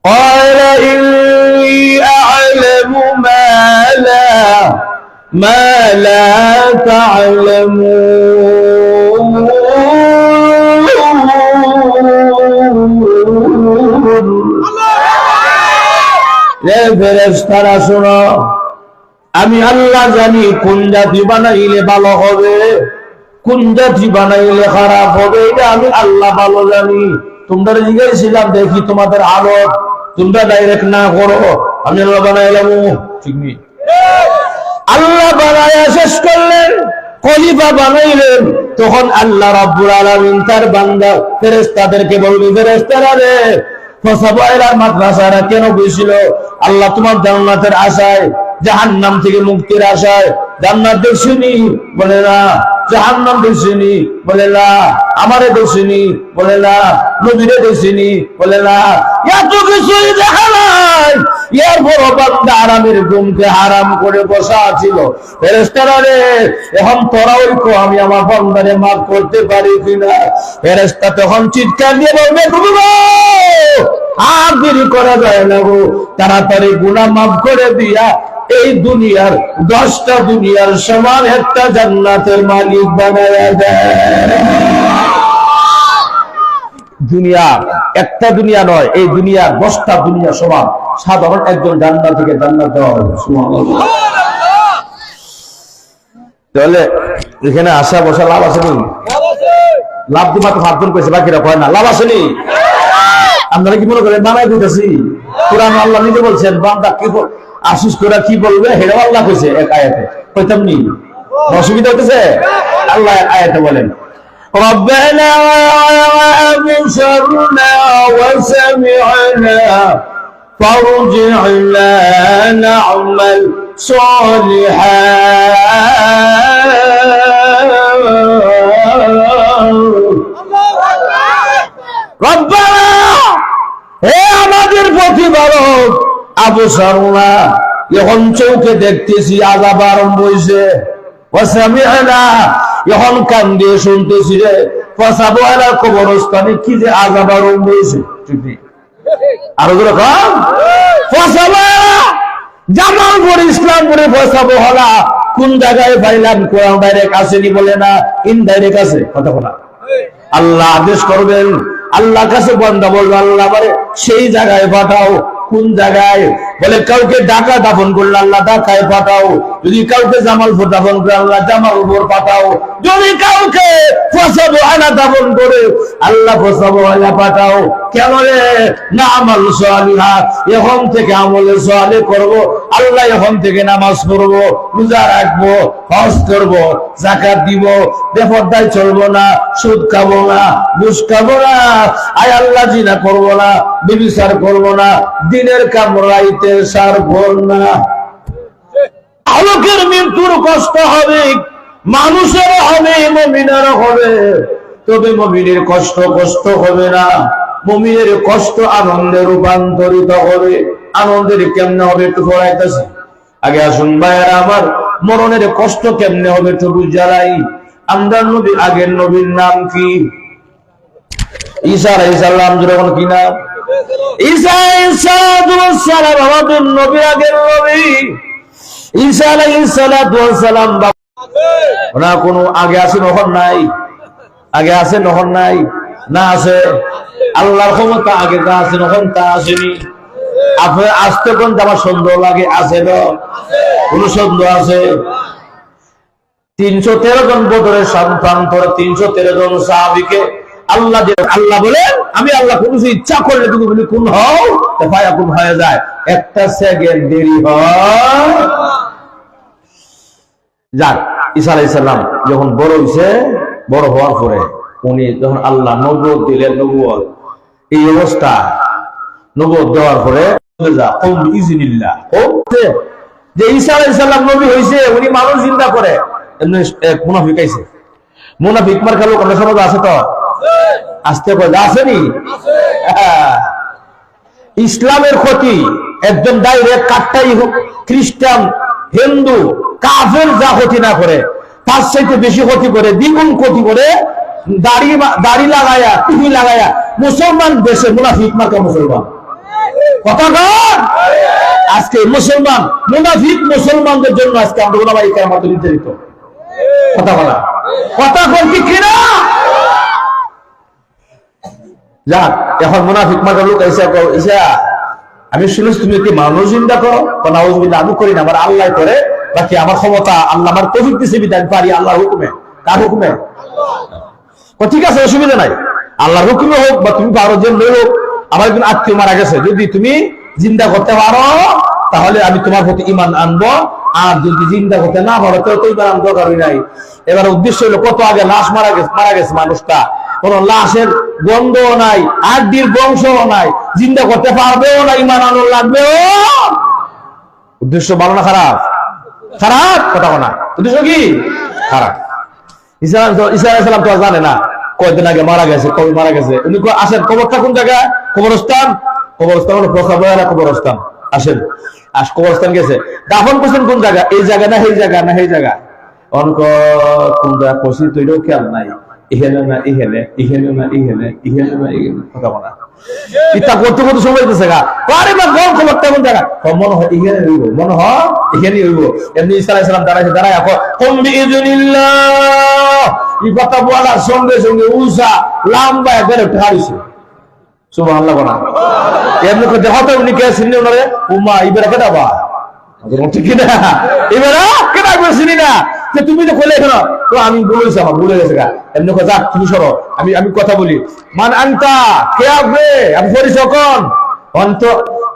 قال إني أعلم ما لا تعلمون ফেরেশতারা শোনো, আমি আল্লাহ জানি কোন জাতি বানাইলে ভালো হবে, কোন জাতি বানাইলে খারাপ হবে, এটা আমি আল্লাহ ভালো জানি। তোমরা জিজ্ঞাসিলাম দেখি তোমাদের হালত, তোমরা ডাইরেক্ট না করো, আমি আল্লাহ বানাইলাম। ঠিক নেই, আল্লাহ বানায়া শেষ করলেন, খলিফা বানাইলেন। তখন আল্লাহ রাব্বুল আলামিন তার বান্দা ফেরেশতাদেরকে বলবে, ফেরেশতারা রে, ফসাবাইলার মাদ্রাসারা কেন বসছিল? আল্লাহ তোমার জান্নাতের আশায়, জাহান্নাম থেকে মুক্তির আশায়। জান্নাত দেখছিনি? বলে না। জাহান্নাম দেখছিনি? বলে না। আমারে দেখছিনি? বলে না। নবীরে দেখছিনি? বলে না। এত কিছুই দেখা নাই, এর বড় বান্দা আরামের ঘুমকে হারাম করে বসা ছিল। ফেরেশতারা রে, এখন তোরা ঐক্য আমি আমার বান্দারে মাফ করতে পারি কিনা? ফেরেশতা তখন চিৎকার দিয়ে বলবে, আর দেরি করা যায় না গো, তাড়াতাড়ি গুনাহ মাফ করে দিয়া এই দুনিয়ার 10টা দুনিয়ার সমান একটা জান্নাতের মালিক বানায়া দেয়। দুনিয়া একটা দুনিয়া নয়, এই দুনিয়ার 10টা দুনিয়া সমান সাধারণ একজন জান্নাতীকে জান্নাত দেওয়া হবে। সুবহানাল্লাহ। তাহলে এখানে আসা বসা লাভ আছে নি? লাভ দিবা তো ফাঁকজন কইছে, বাকিরা কয় না। লাভ আছে নি? আপনারা কি মনে করেন বানাই দিতেছি? কোরআন আল্লাহ নিজে বলছেন, বান্দা কি আশিস করে কি বলবে হেরাও আল্লাহ কইছে এক আয়াতে। কইতাম নি? অসুবিধা হইতেছে? আল্লাহ আয়াতে বলেন, ربنا أبصرنا وسمعنا فارجعنا نعمل صالحا ربنا হে আমাদের প্রতিপালক, আবসারনা এখন চোখে দেখতেছি আযাব আরম্ভ হইছে, ওয়াসামি'না এখন কান দিয়ে শুনতেছি রে ফসাবওয়ালা কবরস্থানে কি যে আযাব আরম্ভ হইছে। ঠিক নেই? আরো করে কম ফসাবওয়ালা জামালপুর ইসলামপুরে ফসাবওয়ালা কোন জায়গায় পাইলাম? কোরআন ডাইরেক্ট আসেনি বলে না, ইনডাইরেক্ট আছে। কথা বলা, আল্লাহ আদেশ করবেন, আল্লাহর কাছে বান্দা বলবে, আল্লাহ বলে সেই জায়গায় পাঠাও। কোন জায়গায়? বলে কাউকে ঢাকা দাফন করলে আল্লাহ ঢাকায় পাঠাও, যদি কাউকে জামালপুর দাফন করে আল্লাহ জামালপুর পাঠাও, যদি কাউকে ফসাবওয়ালা দাফন করে আল্লাহ ফসাবওয়ালা পাঠাও। কেন রে? না আমাল সালিহা, এখন থেকে আমলে সালেহ করব, আল্লাহ এখন থেকে নামাজ পড়বো, রোজা রাখবো, হজ করব, যাকাত দিব, বেপরদায় চলবো না, সুদ খাবো না, ঘুষ খাবো না, আয় আল্লাহ জিনা করবো না, ব্যভিচার করবো না, দিনের কাম রাইতে সারবো না। আলোকের মৃত্যুর কষ্ট হবে, মানুষের হবে, মুমিনেরও হবে, তবে মুমিনের কষ্ট হবে না, মুমিনের কষ্ট আনন্দে রূপান্তরিত হবে। আনন্দের কেমনে হবে একটু পড়াইতেছি। আগে আসুন ভাইয়েরা আমার, মরণের কষ্ট কেমনে হবে একটু বুঝালাই। আমরা নবী, আগের নবীর নাম কি? ঈসা আলাইহিস সালাম। যখন কি নাম? ঈসা আলাইহিস সালাম আমাদের নবী, আগের নবী। ঈসা আলাইহিস সালাম ওনা কোনো আগে আছে নহর নাই? আগে আছে নহর নাই? না আছে। আল্লাহর ক্ষমতা আগে যা আছে নহর তা আসেনি। আপনার আসতে কোন আমার সন্দেহ লাগে? আছে না? কোন সন্দেহ আছে? 313 জন বদরের সন্তান, 313 জন সাহাবীকে আল্লাহ বলেন, আমি আল্লাহ কোন কিছু ইচ্ছা করলে তুমি বলি কোন হও, ফায়াকুন হয়ে যায়। একটা সেকেন্ড দেরি হয়। যাক, ঈসা আলাইহিস সালাম যখন বড় হইছে, বড় হওয়ার পরে উনি যখন আল্লাহ নবুয়ত দিলেন, নবুয়ত এই অবস্থা, নবুয়ত দেওয়ার পরে যে ঈসা আলাইহিস সালাম নবী হইছে, উনি মানুষ চিন্তা করে। এমনি এক মুনাফিক আইছে, মুনাফিক মার্কা লোক আমরা সমাজে আছে তো, আসতে পারে আসেনি? ইসলামের ক্ষতি একদম ডাইরেক্ট কাটটাই খ্রিস্টান, হিন্দু, কাফের যা ক্ষতি না করে তার চাইতে বেশি ক্ষতি করে, দ্বিগুণ ক্ষতি করে দাড়ি লাগায়া, টুপি লাগায়া মুসলমান দেশে মুনাফিক মার্কা মুসলমান। কথা কর। আজকে মুসলমান মুনাফিক মুসলমানদের জন্য আজকে আমরা ওলামায়ে কেরামত নির্ধারিত। কথা বলা কথা কর কি কিনা? যাক, এখন মুনাফিক মার্কা লোক এসে আমি শুনেছি তুমি কি মানুষ চিন্তা করো? নাউজুবিল্লাহ, আমি করি না, আমার আল্লাহ করে। বাকি আমার ক্ষমতা আল্লাহ আমার তৌফিক দিয়েছে, আমি পারি আল্লাহর হুকুমে। কার হুকুমে? ঠিক আছে, অসুবিধা নাই, আল্লাহর হুকুমে হোক বা তুমি পারো যে হোক। আমার একজন আত্মীয় মারা গেছে, যদি তুমি জিন্দা করতে পারো তাহলে আমি তোমার প্রতি ঈমান আনবো, আর যদি জিন্দা করতে না পারো তো ঈমান আনবো দরকার নাই। এবার উদ্দেশ্য হলো, কত আগে লাশ মারা গেছে মানুষটা, কোন লাশের গন্ধও নাই, হাড্ডির বংশও নাই, জিন্দা করতে পারবেও না, ঈমান আনন্দ লাগবেও। উদ্দেশ্য ভালো না খারাপ? খারাপ। কথা বলা উদ্দেশ্য কি? খারাপ। ঈসা আলাইহিস সালাম তো জানে না কয়দিন আগে মারা গেছে, কবে মারা গেছে। উনি আসেন, কবরটা কোন জায়গায়? কবরস্থান। কবরস্থান হলো প্রসাবরা কবরস্থান। আসেন, কবরস্থান গেছে, দাফন করছেন কোন জায়গা? এই জায়গা না, এই জায়গা না, এই জায়গা। অনেক কোন জায়গা করছি তো এটাও খেয়াল নাই। ইহেনে না ইহেনে, ইহেনে না ইহেনে, ইহেনে না ইহেনে। কথা বলা ইচ্ছা করতে করতে সময় দিতেছে গা। আরে না, কোন খবরটা কোন জায়গা? মনে হয় ইহেনে হইব, মনে হয় ইহেনে হইব। এমনি ঈসা আলাইহিস সালাম দাঁড়ায় কুম বিইজনিল্লাহ, এই কথা বলার সঙ্গে সঙ্গে উষা লম্বা একবারে ঠাড়িছে। সুবহানাল্লাহ। বলা এমনি করে দেখো উনি কে চিনি না রে? উম্মা ইবেরা কেডা বা? ঠিক না, এবারে কেডা করে চিনি না। তুমি তো কইলে কেন? তো আমি বলেছি, আমার ভুলে গেছে গা। এমনি কথা, যাক তুমি সরো, আমি কথা বলি। মান আনতা, কে আপনি? আমি পরিচয় কোন অন্ত।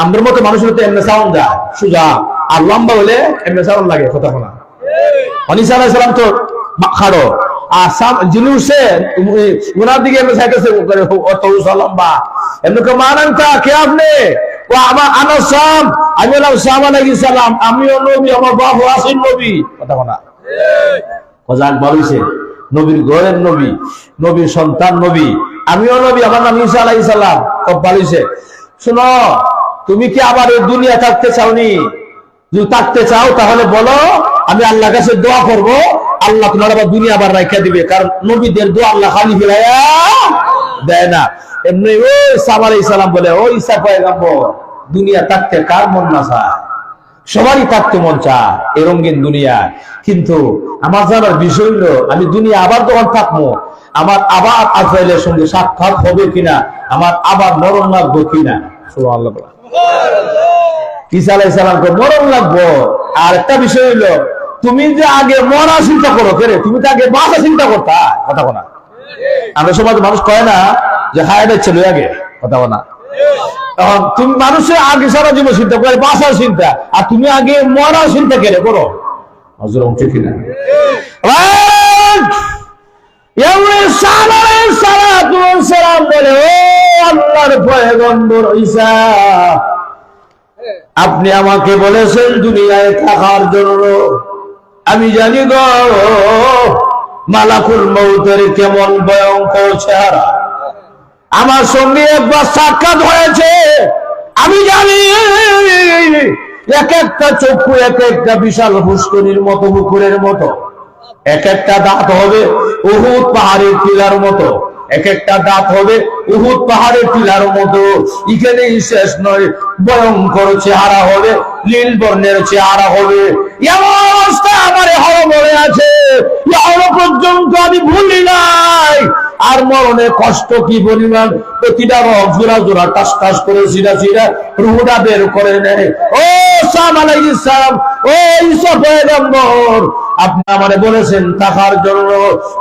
আমাদের মতো মানুষের তো এমনি সাউন্ড যায় সুজা, আর লম্বা হলে এমনি সাউন্ড লাগে। কথা শোনা ঈসা আলাইহিস সালাম তো খাড়ো, আর যিনি উঠছে ওনার দিকে এমনি চাইতেছে, অত উঁচা লম্বা। এমনি মান আনতা, কে আপনি? ও আমার আনাস শাম, আমি হলাম শাম আলাইহিস সালাম, আমিও নবী, আমার বাবা আসেন নবী। কথা বলা যাক, বলেছে নবীর ঘরের নবী, নবীর সন্তান নবী, আমিও নবী, আমার নাম ঈসা আলাইহিস সালাম। খুব বলেছে, শোনো, তুমি কি আবার এই দুনিয়া থাকতে চাওনি? যদি থাকতে চাও তাহলে বলো, আমি আল্লাহর কাছে দোয়া করব, আল্লাহ তোমার আবার দুনিয়া আবার রাখা দিবে। কারণ নবীদের দোয়া আল্লাহ খালি ফিরাইয়া দেয় না। এমনি ওই ঈসা আলাইহিস সালাম বলে, ও ঈসা পয়গম্বর, দুনিয়া থাকতে কার মন না চায়? সবারই থাকতে মন চায় এই রঙিন দুনিয়া। কিন্তু আমার জানার বিষয় হলো, আমি দুনিয়া আবার যখন থাকবো, আমার আবার আজরাইলের সঙ্গে সাক্ষাৎ হবে কিনা, আমার আবার মরণ লাগবো কিনা। সুবহানাল্লাহ। ঈসা আলাইহিস সালামকে মরণ লাগবো। আর একটা বিষয় হলো, তুমি যে আগে মরা চিন্তা করো, কেরে তুমি তো আগে বাঁচা চিন্তা করতা। কথা বলা আমরা সমাজ মানুষ কয় না যে হায় যাচ্ছে লই আগে। কথা বলা তুমি মানুষের আগে সারা জীবন চিন্তা করে বাঁচার চিন্তা, আর তুমি আগে মরার চিন্তা কেড়ে করো। ঠিক না? বলে, ও আল্লাহর পয়গম্বর ঈসা, আপনি আমাকে বলেছেন দুনিয়ায় থাকার জন্য। আমি জানি গো মালাকুল মউতের কেমন ভয়ঙ্কর চেহারা। আমার সঙ্গে একবার সাক্ষাৎ হয়েছে, আমি জানি এক একটা চক্ষু এক একটা বিশাল পুষ্করিণীর মতো, পুকুরের মতো। এক একটা দাঁত হবে উহুদ পাহাড়ের টিলার মতো, এক একটা দাঁত হবে উহুদ পাহাড়ের টিলার মতো। এখানেই শেষ নয়, ভয়ঙ্কর চেহারা হবে, নীল বর্ণের চেহারা হবে। এমন অবস্থা আমার হরমরে আছে, এখনো পর্যন্ত আমি ভুলি নাই। আর মরণে কষ্ট কি পরিমাণ, প্রতিটা রক জোড়া জোড়া টাস টাস করে সিরা সিরা রুহুটা বের করে নেয়। ও শাম আলাইহিস সালাম, ও ঈসা পয়গম্বর, আপনি আমারে বলেছেন থাকার জন্য,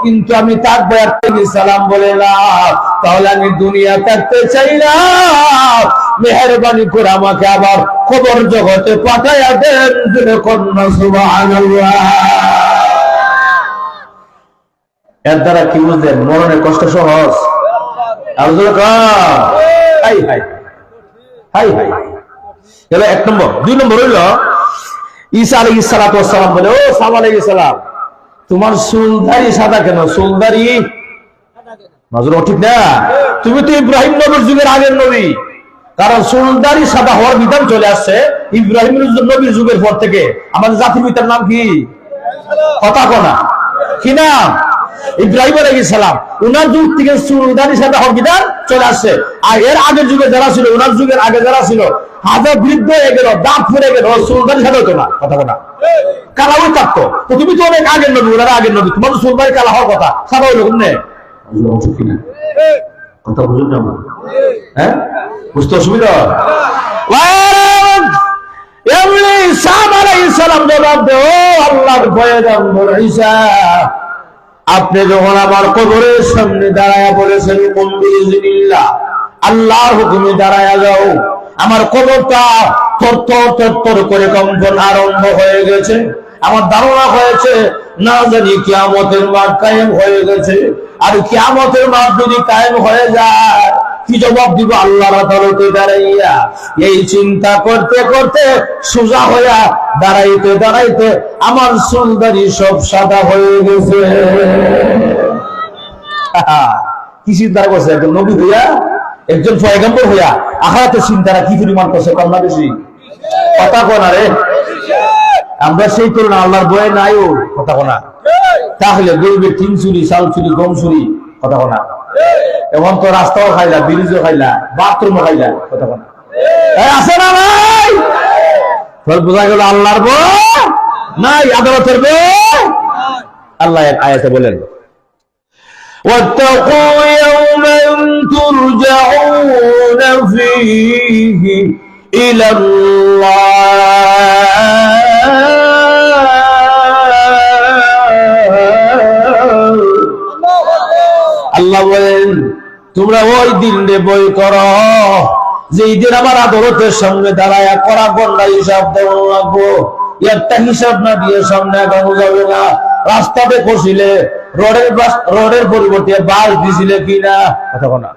কিন্তু আমি থাকবো একটা সালাম বলে না, তাহলে আমি দুনিয়া থাকতে চাই না। মেহেরবানি করে আমাকে আবার খবর জগতে পাঠাইয়া দেন। কন্যা সুবহানাল্লাহ। এর দ্বারা কি বুঝলেন? মরণের কষ্ট সহজ। High high high high. এবার 1 নম্বর। 2 নম্বর হইল, ঈসা আলাইহিস সালাতু ওয়াস সালাম বলে, ও শাম আলাইহিস সালাম, তোমার চুলদারি সাদা কেন? চুলদারি নজর ঠিক না? তুমি তো ইব্রাহিম নবীর যুগের আগের নবী। কারণ চুলদারি সাদা হওয়ার বিধান চলে আসছে ইব্রাহিম নবীর যুগের পর থেকে। আমাদের জাতির পিতার নাম কি? কথা কোনা কি নাম? ইব্রাহিম আলাইহিস সালাম, উনার যুগ থেকে চুলদারির সাথে হকিদার চলে আসছে। আর এর আগের যুগে যারা ছিল, উনার যুগের আগে যারা ছিল, হাজার বৃদ্ধ হয়ে গেল, দাঁত ফুরে গেল, চুলদারির সাথে হতো না, কথা বলা কালাও থাকতো। তো তুমি তো অনেক আগের নবী, ওনারা আগের নবী, তোমার তো চুলদারি কালা হওয়ার কথা, সাদা হইল কেমনে? কথা বুঝুন না, হ্যাঁ বুঝতে অসুবিধা? আপনি যখন আমার কবরের সামনে দাঁড়ায়া বলেছেন আল্লাহর হুকুমে দাঁড়ায়া যাও, আমার কবরটা থরথর করে কম্পন আরম্ভ হয়ে গেছে। আমার ধারণা হয়েছে না জানি কিয়ামতের মাঠ কায়েম হয়ে গেছে। আর কিয়ামতের মাঠ যদি কায়েম হয়ে যায়, কি জবাব দিব আল্লাহর আদালতে দাঁড়াইয়া? এই চিন্তা করতে করতে সোজা হইয়া দাঁড়াইতে আমার চুলদারি সব সাদা হয়ে গেছে। কি চিন্তা করছে একজন নবী হইয়া, একজন পয়গম্বর হইয়া আখিরাতের চিন্তাটা কি পরিমাণ করছে, কম না বেশি? কথা কোনা রে, আমরা সেই করুন আল্লাহর বয়ে নাইও, কথা কোনা। তাহলে গরিবের তিন চুরি, চাল চুরি, গম চুরি, কথা কোনা। এখন তো রাস্তাও খাইলা, ব্রিজও খাইলা, বাথরুমও খাইলা, কথা কোনা। আছে না নাই? বোঝা গেল আল্লাহর বয় নাই, আদালতের বয়। আল্লাহ এক আয়াতে বলেন, واتقوا يوما ترجعون فيه إلى আল্লাহ বলেন তোমরা ওই দিনে বই করো যেই দিন আমার আদালতের সামনে দাঁড়ায়া করা গন্ডা হিসাব দেওয়া লাগবো। একটা হিসাব না দিয়ে সামনে আগানো যাবে না। রাস্তাতে বসিলে রোডের পরিবর্তে বাস দিছিলে কিনা, কথা বলা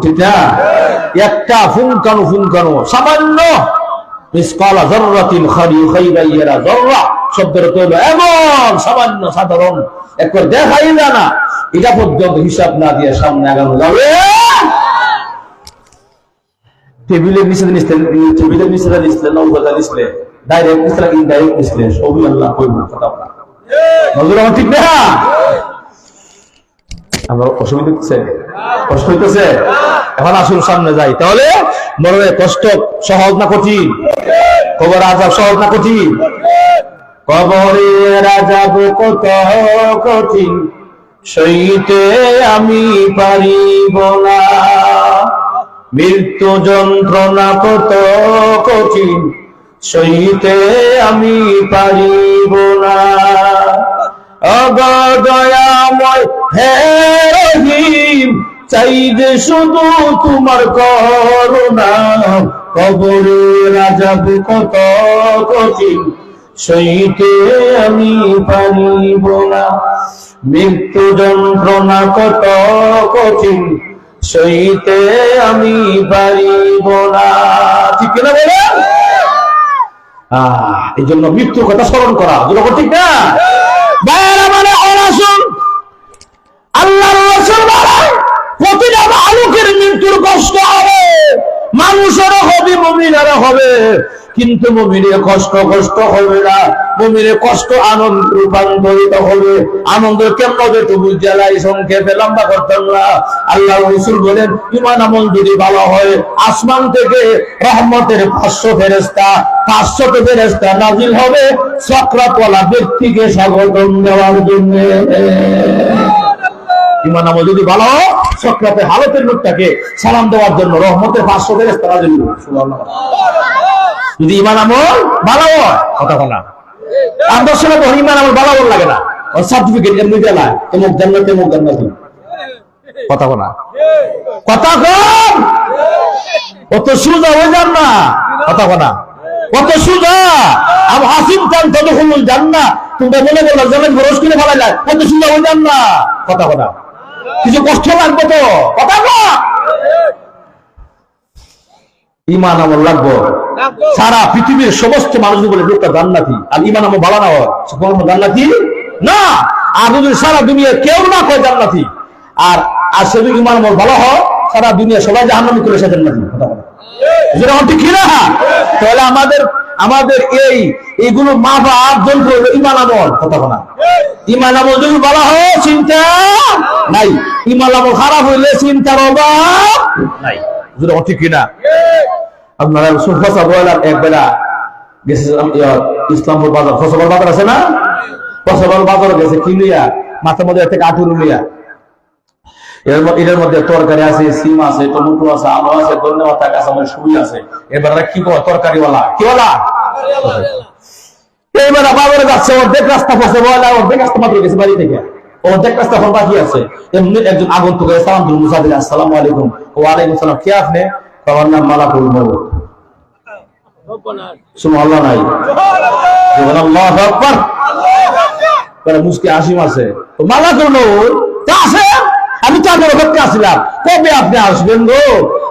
ঠিক না? একটা ফুনকানো সামান্য মিসকালা যাররাতিন খাইরান ইয়ারা, যাররা শব্দের অর্থ হলো এমন সামান্য সাধারণ, একবার দেখাই না, এটা পর্যন্ত হিসাব না দিয়ে সামনে আগানো যাবে। টেবিলের নিচে নিচলে নৌকা নিচলে ডাইরেক্ট নিচলে ইনডাইরেক্ট নিচলে সবই আল্লাহ কইব, কথা বলা নজর আমার ঠিক না? আমরা অসুবিধা হচ্ছে, কষ্ট হইতেছে। এখন আসুন সামনে যাই। তাহলে মরণের কষ্ট সহজ না কঠিন? কবর আযাব সহজ না কঠিন? কবরের আযাব কত কঠিন, সইতে আমি পারিব না। মৃত্যু যন্ত্রণা কত কঠিন, সইতে আমি পারিব না। অগদয়াময় হে রহিম, চাই যে শুধু তোমার করুণা। কবরের আযাব কত কঠিন, সইতে আমি পারিব না। মৃত্যু যন্ত্রণা কত কঠিন, সইতে আমি পারিব না। ঠিক না বলে? এই জন্য মৃত্যুর কথা স্মরণ করা ঠিক না? আল্লাহর রাসূল বলেন প্রতিটা মানুষের মৃত্যুর কষ্ট হবে, মানুষেরও হবে, মুমিনেরও হবে, কিন্তু মুমিনের কষ্ট হবে না। মুমিনের কষ্ট আনন্দ রূপান্তরিত হবে। আনন্দ কেমন হবে তো বুঝালাই, সংক্ষেপে লম্বা করতাম না। আল্লাহ রাসূল বলেন ঈমান আমল যদি ভালো হয়, আসমান থেকে রহমতের 500 ফেরেশতা নাজিল হবে সাকরাতওয়ালা ব্যক্তিকে স্বাগতম দেওয়ার জন্য। ঈমান আমল যদি ভালো হয়, সাকরাতের হালতের লোকটাকে সালাম দেওয়ার জন্য রহমতের 500 ফেরেশতা নাজিল হবে। সুবহানাল্লাহ। যদি ঈমান আমল ভালো হয়, কথা বলা আদর্শ না, ঈমান আমল ভালো লাগে না, সার্টিফিকেট এমনি দেলা এমক জান্নাতে কথা বলা, কথা কম, অত সোজা হয়ে যান না, কথা বলা কত সোজা। আব হাসিব খান তদখুলুল জান্নাহ, তোমরা মনে করলা জান্নাত খরচ করে ফেলাইলা, কত সোজা হয়ে যান না, কথা বলা কিছু কষ্ট লাগবে তো, কথা বলা। ঈমান আমল লাগবে। সারা পৃথিবীর সমস্ত মানুষ বলে লোকটা জান্নাতি, আর ঈমান আমল ভালো না হয় জান্নাতি না। আর যদি সারা দুনিয়া কেউ না কয় জান্নাতি, আর সে যদি ঈমান আমল ভালো হয়, সারা দুনিয়া সবাই জাহান্নামী করে সে জান্নাতি। কথা বলে যেটা ঠিক কিনা? তাহলে আমাদের এইগুলো মাপা যন্ত্র হলো ঈমান আমল। কথা বলা ঈমান আমল যদি বলা হয় চিন্তা নাই, ঈমান আমল খারাপ হইলে চিন্তার অভাব নাই। যেটা ঠিক কিনা? আপনারা ফসল বললাম এক বেলা গেছে ইসলামপুর বাজার, ফসল বাজার আছে না, ফসল বাজার গেছে কিনিয়া মাথার মধ্যে থেকে আঠুর উলিয়া এর মধ্যে তরকারি আছে, সিম আছে, টমেটো আছে, আলু আছে, ধন্যবাদ আছে, আমার সুই আছে। এবার কি কয় তরকারিওয়ালা কি বলা, এইবার বাজারে যাচ্ছে, অর্ধেক রাস্তা ফসল বলা, অর্ধেক রাস্তা মাত্র গেছে বাড়ি থেকে, অর্ধেক রাস্তা এখন বাকি আছে। এমনি একজন আগন্তুক সালাম দিল, মুসা দিল, আসসালামু আলাইকুম। ওয়ালাইকুম সালাম। কে আপনি? আমার নাম মালাকুল মউত। সুবহানাল্লাহ নাই, আল্লাহু আকবার। মুসকে হাসি মারছে, মালাকুল মউত আছে। আমি তো আপনার অপেক্ষা আসছিলাম, কবে আপনি আসবেন গো,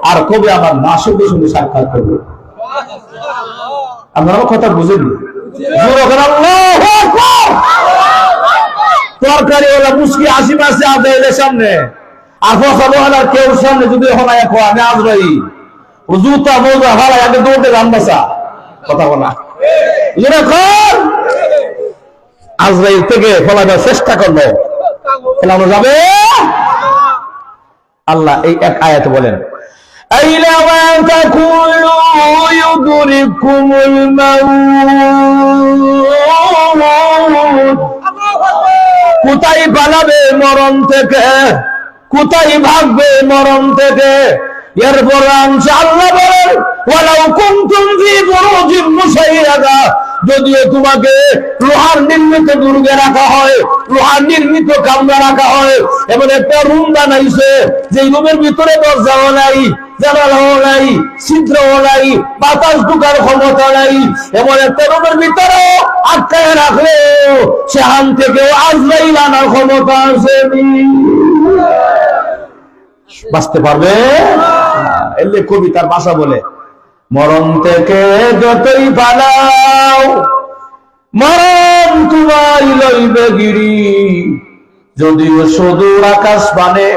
আর কবে আমার নাসকের সঙ্গে সাক্ষাৎ করবো। আপনারা কথা বুঝেননি? তরকারিওয়ালা মুসকি হাসি মারছে আদায়ের সামনে, আর ফসলওয়ালার কেউ সামনে যদি হনায় আমি আজরাই জুতা মোজা ভাড়ায় আগে দৌড়তে গান বাসা। কথা বলা যেরকম আজরাইল থেকে ফলাবার চেষ্টা করলো, ফেলানো যাবে? আল্লাহ এই এক আয়াতে বলেন, কোথায় পালাবে মরণ থেকে, কোথায় ভাগবে মরণ থেকে। এরপর আল্লাহ বলেন, ওয়ালাউ কুনতুম ফী বুরুজিন মুশাইয়াদা, যদিও তোমাকে লোহার নির্মিত দুর্গে রাখা হয়, লোহার নির্মিত কামরা রাখা হয়, এমন একটা রুম বানাইছে যে রুমের ভিতরে দরজাও নাই, জানালাও নাই, ছিদ্রও নাই, বাতাস ঢোকার ক্ষমতা নাই, এমন একটা রুমের ভিতরে আটকায় রাখলে সেখান থেকেও আজরাইল আনার ক্ষমতা আছে, বাঁচতে পারবে? এলে কবিতার ভাষা বলে, মরণ থেকে যতই পালাও মরণ তোমায় লইবে গিরি, যদিও সুদূর আকাশ পানে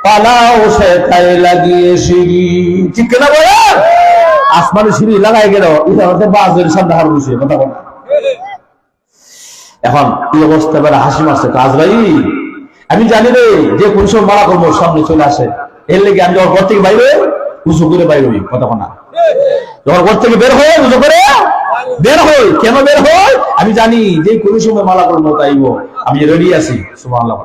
পালাও সে তাই লাগিয়ে সিঁড়ি। ঠিক কিনা বলে? আসমানে সিঁড়ি লাগাই গেল, এটা হচ্ছে বাজের সামনে হার বসে। কথা বলা এখন এই অবস্থা বেলা হাসি মারছে, আজরাইল আমি জানি রে যে কোন সময় মারা করবো সামনে চলে আসে, এর লেগে আমি যখন ঘর থেকে বাইরে উঁচু করে বাইরে হই। কথা না, যখন ঘর থেকে বের হই উঁচু করে বের হই। কেন বের হই? আমি জানি যে কোন সময় মালা করবো তাইব, আমি রেডি আছি। সুবহানাল্লাহ।